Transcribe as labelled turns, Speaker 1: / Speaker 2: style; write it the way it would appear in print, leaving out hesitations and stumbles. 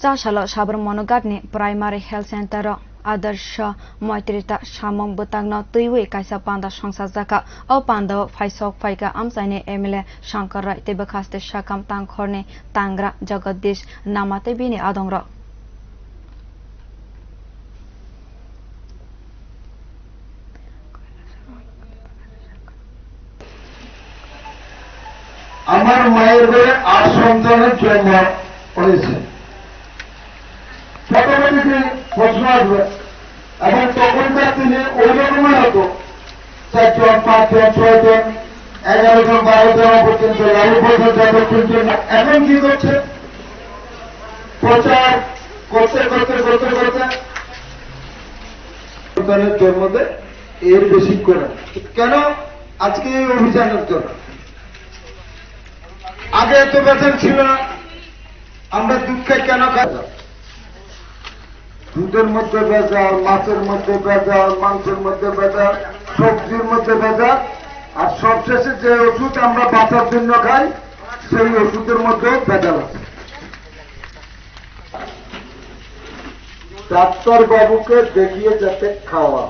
Speaker 1: চাশাল সাবরমনগাটনি primary health centre আদর্শ মৈত্রিতা সামং বুতাংন তুইউই কাইসা পান্দা সংসার জাকা ও পান্দাও ফাইসক ফাইকা আমসাইনি MLA Shankar রায় তেবে খাস্তে সাকাম তাংখরনি তাংগ্রা জগদীশ নামাতে বিনি আদংর
Speaker 2: আমার মায়ের ঘরে ৮ সন্তানের জন্ম হয়েছে। প্রথমে যদি প্রশ্ন আসবে এবং তখনকার তিনি ওই রকমের হতো ৪ জন ৫ জন ৬ জন ১১ জন ১২ জন পর্যন্ত লালু পর্যন্ত যতক্ষণ। এখন কি করছে? প্রচার করতে করতে করতে করতে সন্তানের জন্ম দেয় এর বেশি করে। কেন আজকে এই অভিযানের জন্য? আগে এত বেতন ছিল না, আমরা দুধ খাই কেন খাই? দুধের মধ্যে ভেজাল, মাছের মধ্যে ভেজাল, মাংসের মধ্যে ভেজাল, সবজির মধ্যে ভেজাল, আর সবশেষে যে ওষুধ আমরা বাঁচার জন্য খাই সেই ওষুধের মধ্যেও ভেজাল আছে। ডাক্তার বাবুকে দেখিয়ে যাতে খাওয়া।